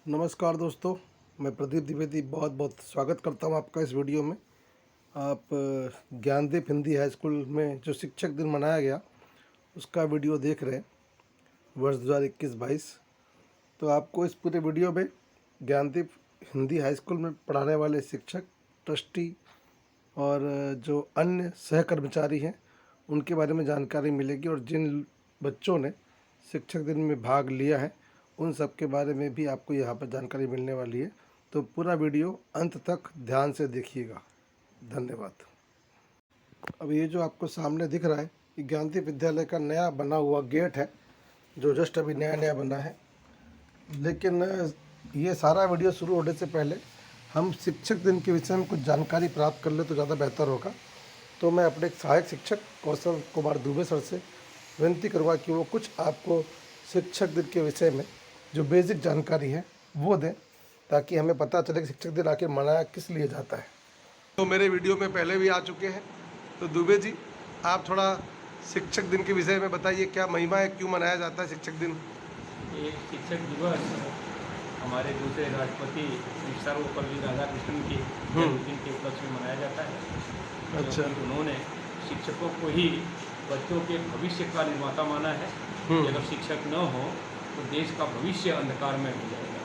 नमस्कार दोस्तों, मैं प्रदीप द्विवेदी बहुत बहुत स्वागत करता हूं आपका इस वीडियो में। आप ज्ञानदीप हिंदी हाई स्कूल में जो शिक्षक दिन मनाया गया उसका वीडियो देख रहे हैं, वर्ष 2021-22। तो आपको इस पूरे वीडियो में ज्ञानदीप हिंदी हाई स्कूल में पढ़ाने वाले शिक्षक, ट्रस्टी और जो अन्य सहकर्मचारी हैं उनके बारे में जानकारी मिलेगी, और जिन बच्चों ने शिक्षक दिन में भाग लिया है उन सब के बारे में भी आपको यहाँ पर जानकारी मिलने वाली है। तो पूरा वीडियो अंत तक ध्यान से देखिएगा। धन्यवाद। अब ये जो आपको सामने दिख रहा है ये ज्ञानदीप विद्यालय का नया बना हुआ गेट है, जो जस्ट अभी नया नया बना है। लेकिन ये सारा वीडियो शुरू होने से पहले हम शिक्षक दिन के विषय में कुछ जानकारी प्राप्त कर ले तो ज़्यादा बेहतर होगा। तो मैं अपने सहायक शिक्षक कौशल कुमार दुबे सर से विनती करूँगा कि वो कुछ आपको शिक्षक दिन के विषय में जो बेसिक जानकारी है वो दें, ताकि हमें पता चले कि शिक्षक दिन आखिर मनाया किस लिए जाता है। तो मेरे वीडियो में पहले भी आ चुके हैं, तो दुबे जी आप थोड़ा शिक्षक दिन के विषय में बताइए, क्या महिमा है, क्यों मनाया जाता है शिक्षक दिन? ये शिक्षक दिवस हमारे दूसरे राष्ट्रपति सर्वपल्ली राधाकृष्णन के जन्मदिन के उपलक्ष्य में मनाया जाता है। अच्छा। उन्होंने शिक्षकों को ही बच्चों के भविष्य का निर्माता माना है। अगर शिक्षक न हो तो देश का भविष्य अंधकार में हो जाएगा।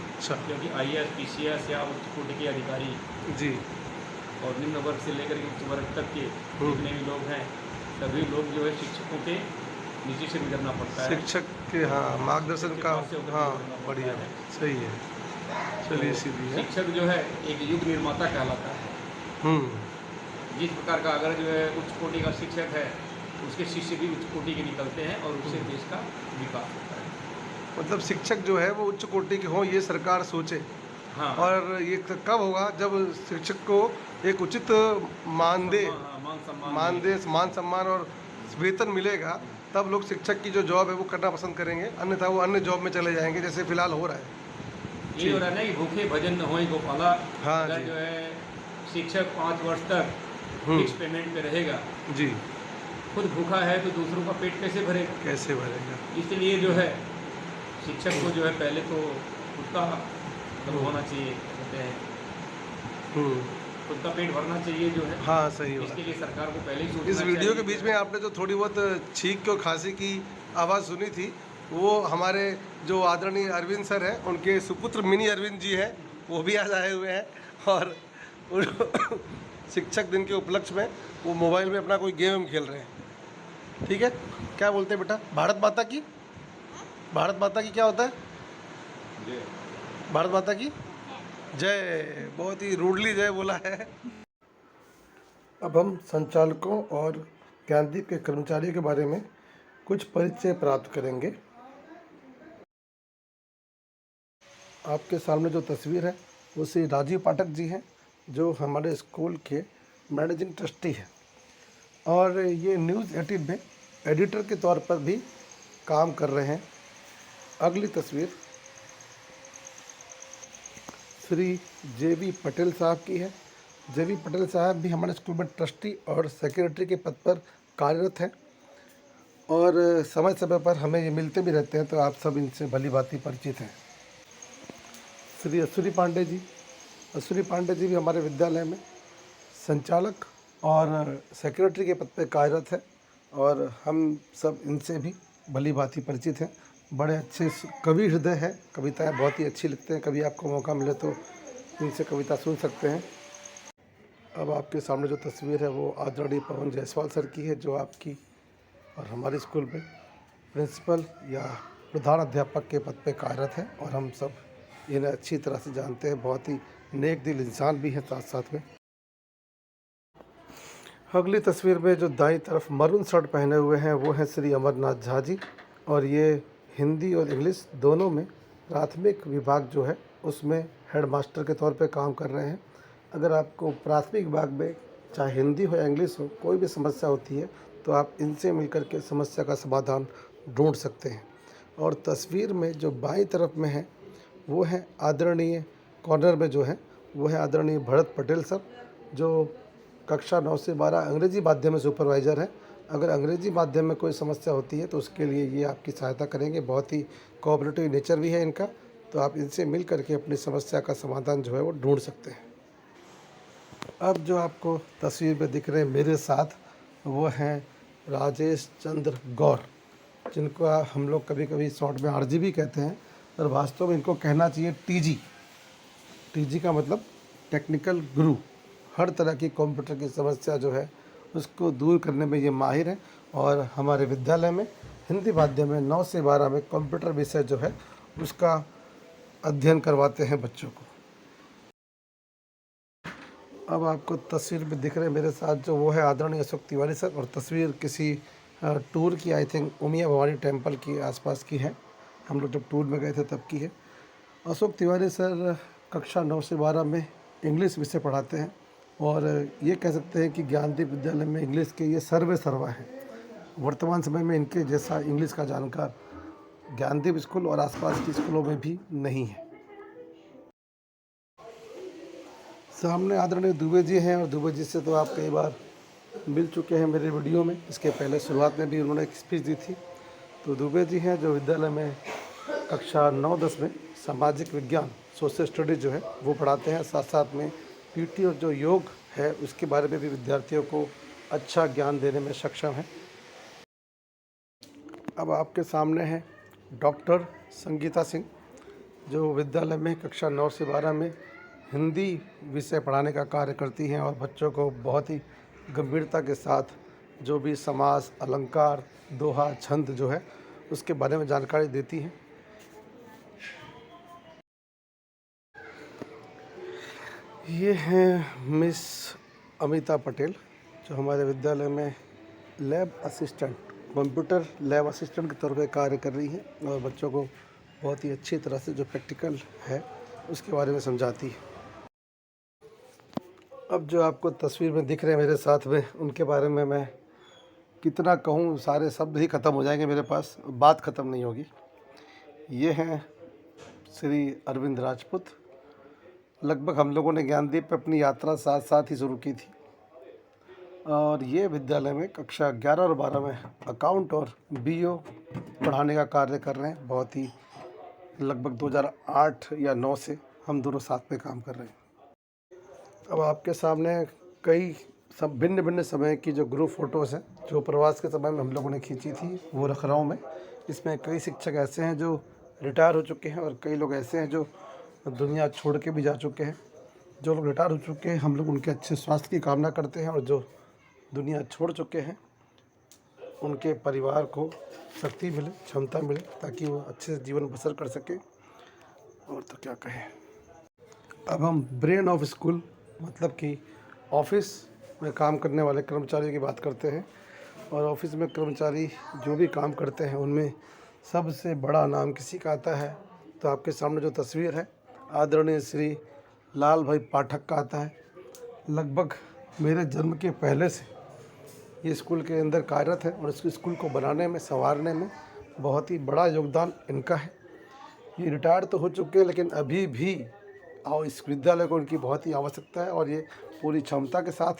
अच्छा। क्योंकि IAS, PCS या उच्च कोटि के अधिकारी जी और निम्न वर्ग से लेकर के उच्च वर्ग तक के जितने भी लोग हैं सभी लोग जो है शिक्षकों के नीचे से गुजरना पड़ता है। शिक्षक के मार्गदर्शन का बढ़िया है, सही है। चलिए सीधी है। शिक्षक जो है एक युग निर्माता कहलाता है। जिस प्रकार का अगर जो है उच्च कोटि का शिक्षक है उसके शिष्य भी उच्च कोटि के निकलते हैं और उससे देश का विकास होता है। मतलब शिक्षक जो है वो उच्च कोटि के हों, ये सरकार सोचे। हाँ। और ये कब होगा? जब शिक्षक को एक उचित मान सम्मान और वेतन मिलेगा, तब लोग शिक्षक की जो जॉब है वो करना पसंद करेंगे, अन्यथा वो अन्य जॉब में चले जाएंगे, जैसे फिलहाल हो रहा है। ये हो रहा है ना कि भूखे भजन न होए गोपाला। हाँ अगर जी। जो है शिक्षक 5 वर्ष तक फिक्स पेमेंट पे रहेगा जी, खुद भूखा है तो दूसरों का पेट कैसे भरेगा? कैसे भरेगा? इसलिए जो है शिक्षक को जो है पहले तो खुद का मतलब होना चाहिए, कहते हैं खुद का पेट भरना चाहिए जो है। हाँ सही है। इसके लिए सरकार को पहले ही सोचना इस वीडियो के चाहिए। बीच में आपने जो थोड़ी बहुत छींक और खांसी की आवाज़ सुनी थी, वो हमारे जो आदरणीय अरविंद सर हैं उनके सुपुत्र मिनी अरविंद जी हैं, वो भी आज आए हुए हैं। और शिक्षक दिन के उपलक्ष्य में वो मोबाइल में अपना कोई गेम खेल रहे हैं। ठीक है, क्या बोलते हैं बेटा? भारत माता की क्या होता है? जय। भारत माता की जय। बहुत ही रूडली जय बोला है। अब हम संचालकों और ज्ञानदीप के कर्मचारियों के बारे में कुछ परिचय प्राप्त करेंगे। आपके सामने जो तस्वीर है वो श्री राजीव पाठक जी हैं, जो हमारे स्कूल के मैनेजिंग ट्रस्टी हैं, और ये न्यूज़ 18 में एडिटर के तौर पर भी काम कर रहे हैं। अगली तस्वीर श्री JV पटेल साहब की है। JV पटेल साहब भी हमारे स्कूल में ट्रस्टी और सेक्रेटरी के पद पर कार्यरत हैं, और समय समय पर हमें ये मिलते भी रहते हैं, तो आप सब इनसे भली भांति परिचित हैं। श्री असूरी पांडे जी भी हमारे विद्यालय में संचालक और सेक्रेटरी के पद पर कार्यरत है, और हम सब इनसे भी भली भांति परिचित हैं। बड़े अच्छे कवि हृदय है, कविताएं बहुत ही अच्छी लिखते हैं। कभी आपको मौका मिले तो इनसे कविता सुन सकते हैं। अब आपके सामने जो तस्वीर है वो आदरणीय पवन जायसवाल सर की है, जो आपकी और हमारे स्कूल में प्रिंसिपल या प्रधान अध्यापक के पद पे कार्यरत है, और हम सब इन्हें अच्छी तरह से जानते हैं। बहुत ही नेक दिल इंसान भी हैं साथ साथ में। अगली तस्वीर में जो दाईं तरफ मरून शर्ट पहने हुए हैं वो हैं श्री अमरनाथ झा जी, और ये हिंदी और इंग्लिश दोनों में प्राथमिक विभाग जो है उसमें हेडमास्टर के तौर पे काम कर रहे हैं। अगर आपको प्राथमिक विभाग में चाहे हिंदी हो या इंग्लिश हो कोई भी समस्या होती है तो आप इनसे मिलकर के समस्या का समाधान ढूंढ सकते हैं। और तस्वीर में जो बाईं तरफ में है वो है आदरणीय, कॉर्नर में जो है वो है आदरणीय भरत पटेल सर, जो कक्षा 9 से 12 अंग्रेजी माध्यम में सुपरवाइज़र है। अगर अंग्रेजी माध्यम में कोई समस्या होती है तो उसके लिए ये आपकी सहायता करेंगे। बहुत ही कोऑपरेटिव नेचर भी है इनका, तो आप इनसे मिल करके अपनी समस्या का समाधान जो है वो ढूंढ सकते हैं। अब जो आपको तस्वीर में दिख रहे हैं मेरे साथ, वो हैं राजेश चंद्र गौर, जिनको हम लोग कभी कभी शॉर्ट में आरजी भी कहते हैं, पर वास्तव में इनको कहना चाहिए टीजी। टीजी का मतलब टेक्निकल गुरु। हर तरह की कंप्यूटर की समस्या जो है उसको दूर करने में ये माहिर हैं, और हमारे विद्यालय में हिंदी माध्यम में 9 से 12 में कंप्यूटर विषय जो है उसका अध्ययन करवाते हैं बच्चों को। अब आपको तस्वीर में दिख रहे हैं मेरे साथ जो, वो है आदरणीय अशोक तिवारी सर, और तस्वीर किसी टूर की, I think Umiya Bhavani temple की आसपास की है। हम लोग जब टूर में गए थे तब की है। अशोक तिवारी सर कक्षा 9 से 12 में इंग्लिश विषय पढ़ाते हैं, और ये कह सकते हैं कि ज्ञानदीप विद्यालय में इंग्लिश के ये सर्वे सर्वा हैं। वर्तमान समय में इनके जैसा इंग्लिश का जानकार ज्ञानदीप स्कूल और आसपास के स्कूलों में भी नहीं है। सामने आदरणीय दुबे जी हैं, और दुबे जी से तो आप कई बार मिल चुके हैं मेरे वीडियो में। इसके पहले शुरुआत में भी उन्होंने एक स्पीच दी थी। तो दुबे जी हैं जो विद्यालय में कक्षा 9-10 में सामाजिक विज्ञान, सोशल स्टडीज जो है वो पढ़ाते हैं। साथ साथ में पीटी और जो योग है उसके बारे में भी विद्यार्थियों को अच्छा ज्ञान देने में सक्षम है। अब आपके सामने है डॉक्टर संगीता सिंह, जो विद्यालय में कक्षा 9 से 12 में हिंदी विषय पढ़ाने का कार्य करती हैं, और बच्चों को बहुत ही गंभीरता के साथ जो भी समास, अलंकार, दोहा, छंद जो है उसके बारे में जानकारी देती हैं। ये हैं मिस अमिता पटेल, जो हमारे विद्यालय में lab assistant, computer lab assistant के तौर पर कार्य कर रही हैं, और बच्चों को बहुत ही अच्छी तरह से जो प्रैक्टिकल है उसके बारे में समझाती है। अब जो आपको तस्वीर में दिख रहे हैं मेरे साथ में, उनके बारे में मैं कितना कहूँ, सारे शब्द ही ख़त्म हो जाएंगे मेरे पास, बात ख़त्म नहीं होगी। ये हैं श्री अरविंद राजपूत। लगभग हम लोगों ने ज्ञानदीप पे अपनी यात्रा साथ साथ ही शुरू की थी, और ये विद्यालय में कक्षा 11 और 12 में अकाउंट और बीओ पढ़ाने का कार्य कर रहे हैं। बहुत ही लगभग 2008 या 9 से हम दोनों साथ में काम कर रहे हैं। अब आपके सामने कई सब भिन्न भिन्न समय की जो ग्रुप फ़ोटोज़ हैं, जो प्रवास के समय में हम लोगों ने खींची थी, वो रख रहा हूँ मैं। इसमें कई शिक्षक ऐसे हैं जो रिटायर हो चुके हैं, और कई लोग ऐसे हैं जो दुनिया छोड़ के भी जा चुके हैं। जो लोग रिटायर हो चुके हैं, हम लोग उनके अच्छे स्वास्थ्य की कामना करते हैं, और जो दुनिया छोड़ चुके हैं उनके परिवार को शक्ति मिले, क्षमता मिले, ताकि वो अच्छे से जीवन बसर कर सके। और तो क्या कहें। अब हम ब्रेन ऑफ स्कूल, मतलब कि ऑफिस में काम करने वाले कर्मचारियों की बात करते हैं। और ऑफिस में कर्मचारी जो भी काम करते हैं उनमें सबसे बड़ा नाम किसी का आता है, तो आपके सामने जो तस्वीर है आदरणीय श्री लाल भाई पाठक का आता है। लगभग मेरे जन्म के पहले से ये स्कूल के अंदर कार्यरत है, और इस स्कूल को बनाने में, संवारने में बहुत ही बड़ा योगदान इनका है। ये रिटायर तो हो चुके हैं, लेकिन अभी भी और इस विद्यालय को उनकी बहुत ही आवश्यकता है, और ये पूरी क्षमता के साथ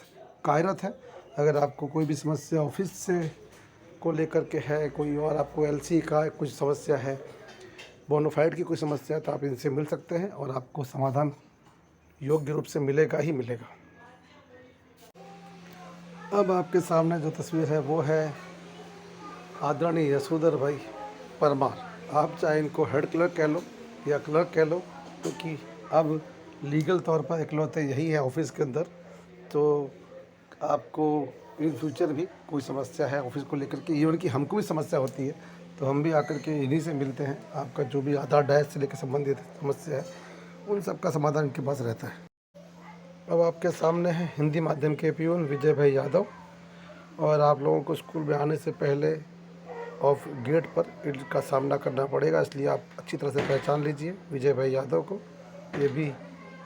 कार्यरत है। अगर आपको कोई भी समस्या ऑफिस से को लेकर के है, कोई और आपको एलसी का कुछ समस्या है, बोनाफाइड की कोई समस्या है, तो आप इनसे मिल सकते हैं, और आपको समाधान योग्य रूप से मिलेगा ही मिलेगा। अब आपके सामने जो तस्वीर है वो है आदरणीय यशोधर भाई परमार। आप चाहे इनको हेड क्लर्क कह लो या क्लर्क कह लो, क्योंकि अब लीगल तौर पर इकलौते यही है ऑफिस के अंदर। तो आपको इन फ्यूचर भी कोई समस्या है ऑफिस को लेकर के, इवन कि हमको भी समस्या होती है, तो हम भी आकर के इन्हीं से मिलते हैं। आपका जो भी आधार डैश से लेकर संबंधित समस्या है उन सब का समाधान इनके पास रहता है। अब आपके सामने है हिंदी माध्यम के पियून विजय भाई यादव, और आप लोगों को स्कूल में आने से पहले ऑफ गेट पर इनका सामना करना पड़ेगा, इसलिए आप अच्छी तरह से पहचान लीजिए विजय भाई यादव को। ये भी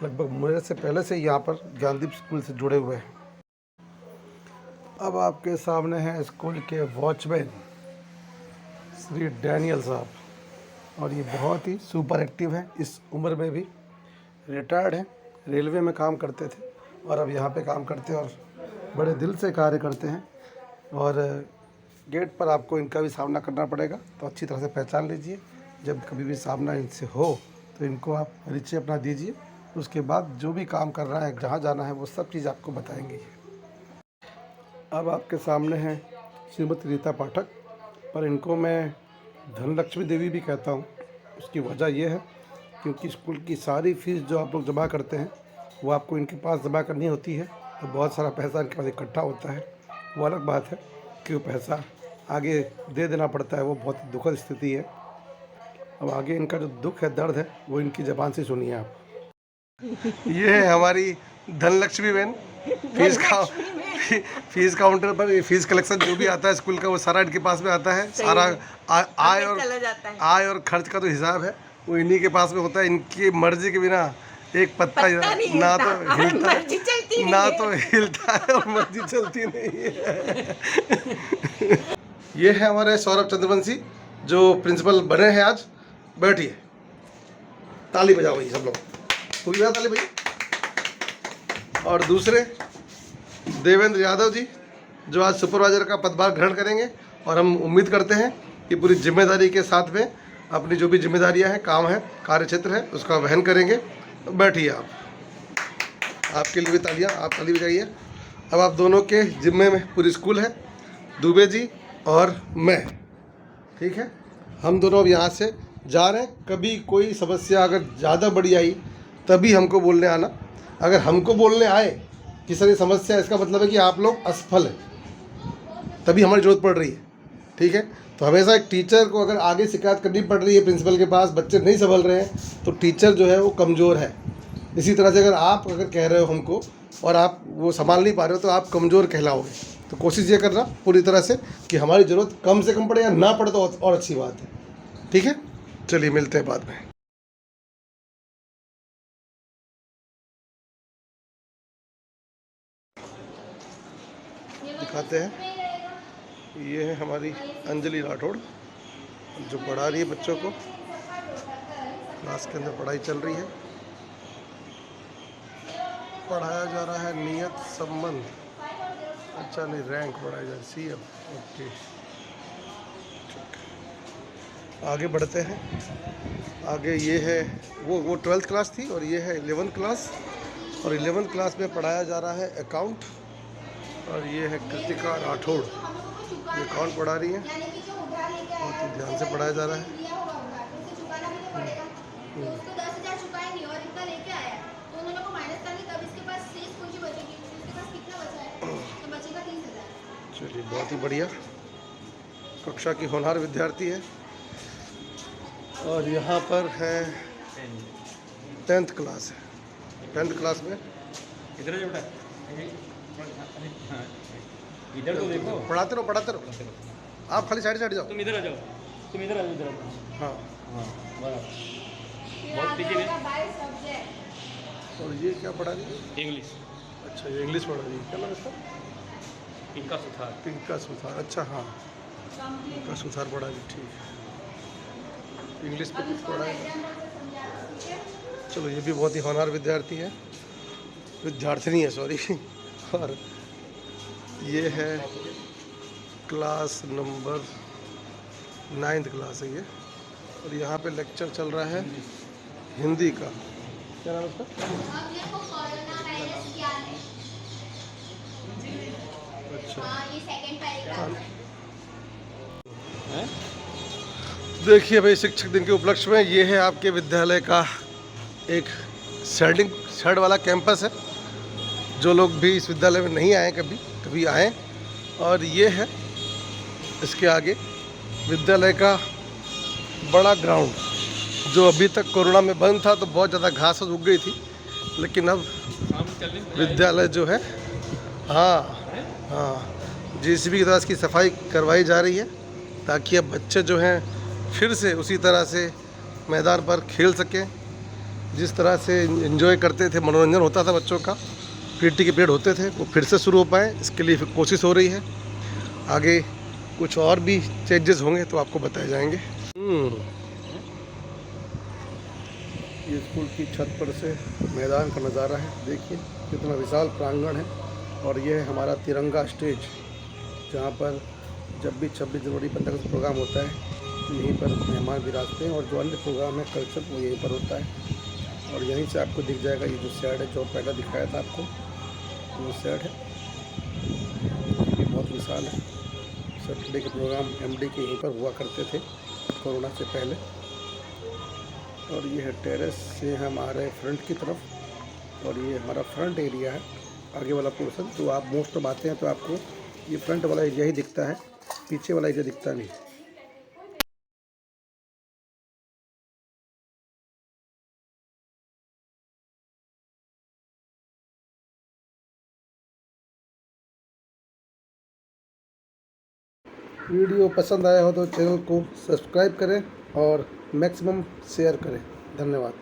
लगभग मेरे से पहले से यहाँ पर ज्ञानदीप स्कूल से जुड़े हुए हैं। अब आपके सामने हैं स्कूल के वॉचमैन श्री डैनियल साहब, और ये बहुत ही सुपर एक्टिव है। इस उम्र में भी रिटायर्ड हैं, रेलवे में काम करते थे और अब यहाँ पे काम करते हैं, और बड़े दिल से कार्य करते हैं। और गेट पर आपको इनका भी सामना करना पड़ेगा, तो अच्छी तरह से पहचान लीजिए। जब कभी भी सामना इनसे हो तो इनको आप परिचय अपना दीजिए, उसके बाद जो भी काम कर रहा है, जहाँ जाना है, वो सब चीज़ आपको बताएंगे। अब आपके सामने हैं श्रीमती रीता पाठक, पर इनको मैं धनलक्ष्मी देवी भी कहता हूँ। उसकी वजह यह है क्योंकि स्कूल की सारी फीस जो आप लोग जमा करते हैं वो आपको इनके पास जमा करनी होती है, तो बहुत सारा पैसा इनके पास इकट्ठा होता है। वो अलग बात है कि वो पैसा आगे दे देना पड़ता है, वो बहुत दुखद स्थिति है। अब आगे इनका जो दुख है, दर्द है, वो इनकी ज़बान से सुनिए आप। ये है हमारी धनलक्ष्मी बहन। फीस काउंटर पर फीस कलेक्शन जो भी आता है स्कूल का, वो सारा इनके पास में आता है। सारा आय और खर्च का जो हिसाब है वो इन्हीं के पास में होता है। इनकी मर्जी के बिना एक पत्ता ना तो हिलता है और मर्जी चलती नहीं है। ये है हमारे सौरभ चंद्रवंशी जो प्रिंसिपल बने हैं आज। बैठिए, ताली बजाओ भाई सब लोग, पूरी ताली भाई। और दूसरे देवेंद्र यादव जी जो आज सुपरवाइजर का पदभार ग्रहण करेंगे, और हम उम्मीद करते हैं कि पूरी जिम्मेदारी के साथ में अपनी जो भी जिम्मेदारियां हैं, काम है, कार्य क्षेत्र है, उसका वहन करेंगे। बैठिए आप, आपके लिए भी तालियां, आप ताली बजाइए। अब आप दोनों के जिम्मे में पूरी स्कूल है, दुबे जी और मैं, ठीक है। हम दोनों अब यहाँ से जा रहे हैं। कभी कोई समस्या अगर ज़्यादा बड़ी आई तभी हमको बोलने आना। अगर हमको बोलने आए कि सर ये समस्या, इसका मतलब है कि आप लोग असफल हैं, तभी हमारी ज़रूरत पड़ रही है, ठीक है। तो हमेशा एक टीचर को अगर आगे शिकायत करनी पड़ रही है प्रिंसिपल के पास, बच्चे नहीं संभल रहे हैं, तो टीचर जो है वो कमज़ोर है। इसी तरह से अगर कह रहे हो हमको और आप वो संभाल नहीं पा रहे हो, तो आप कमज़ोर कहलाओगे। तो कोशिश ये करना पूरी तरह से कि हमारी ज़रूरत कम से कम पड़े, या ना पड़े तो और अच्छी बात है, ठीक है। चलिए मिलते हैं बाद में। दिखाते हैं, ये है हमारी अंजलि राठौड़ जो पढ़ा रही है बच्चों को। क्लास के अंदर पढ़ाई चल रही है, पढ़ाया जा रहा है नियत संबंध। अच्छा, नहीं, रैंक पढ़ाया जा रहा है, CM। ओके, आगे बढ़ते हैं। आगे ये है वो 12th क्लास थी, और ये है 11th क्लास, और 11th क्लास में पढ़ाया जा रहा है अकाउंट। और ये है कृतिका राठौड़, ये अकाउंट पढ़ा रही है, बहुत ही ध्यान से पढ़ाया जा रहा है। चलिए, बहुत ही बढ़िया, कक्षा की होनहार विद्यार्थी है। और यहाँ पर है 10th क्लास है। 10th क्लास में इधर तो देखो, पढ़ाते रहो। आप खाली साइड जाओ। तुम इधर आ जाओ, इधर आ जाओ। हाँ, बराबर, बहुत पीछे नहीं। और ये क्या पढ़ा रही है? इंग्लिश। अच्छा, ये इंग्लिश पढ़ा रही है, क्या नाम इसका? पिंका सुथार। अच्छा, हाँ, पिंका सुथार पढ़ा रही, ठीक है। इंग्लिश पे कुछ पढ़ा है। चलो, ये भी बहुत ही होनहार विद्यार्थी है, विद्यार्थिनी है, सॉरी। और ये है क्लास नंबर 9th क्लास है ये, और यहाँ पे लेक्चर चल रहा है हिंदी का। क्या नाम है उसका? अच्छा, देखिए भाई, शिक्षक दिन के उपलक्ष्य में ये है आपके विद्यालय का एक शेड वाला कैंपस है। जो लोग भी इस विद्यालय में नहीं आए, कभी आए। और ये है इसके आगे विद्यालय का बड़ा ग्राउंड, जो अभी तक कोरोना में बंद था, तो बहुत ज़्यादा घास उग गई थी, लेकिन अब विद्यालय जो है, हाँ, JCB के द्वारा इसकी सफाई करवाई जा रही है, ताकि अब बच्चे जो हैं फिर से उसी तरह से मैदान पर खेल सकें। जिस तरह से एंजॉय करते थे, मनोरंजन होता था बच्चों का, PT के पीरियड होते थे, वो फिर से शुरू हो पाए, इसके लिए कोशिश हो रही है। आगे कुछ और भी चेंजेस होंगे तो आपको बताए जाएंगे। ये स्कूल की छत पर से मैदान का नज़ारा है, देखिए कितना विशाल प्रांगण है। और ये है हमारा तिरंगा स्टेज, जहाँ पर जब भी 26 जनवरी 15 अगस्त प्रोग्राम होता है, यहीं पर मेहमान विराजते हैं और जो अन्य प्रोग्राम है कल्चर वो यहीं पर होता है। और यहीं से आपको दिख जाएगा ये जो शेड है जो पहले दिखाया था आपको, वो शेड है, ये भी बहुत विशाल है। सैटरडे के प्रोग्राम एमडी के यहीं पर हुआ करते थे कोरोना से पहले। और ये है टेरेस से हम आ रहे हैं फ्रंट की तरफ और ये हमारा फ्रंट एरिया है, आगे वाला पोर्शन। तो आप मोस्ट ऑफ आते हैं तो आपको ये फ्रंट वाला एरिया ही दिखता है, पीछे वाला एरिया दिखता नहीं। वीडियो पसंद आया हो तो चैनल को सब्सक्राइब करें और मैक्सिमम शेयर करें। धन्यवाद।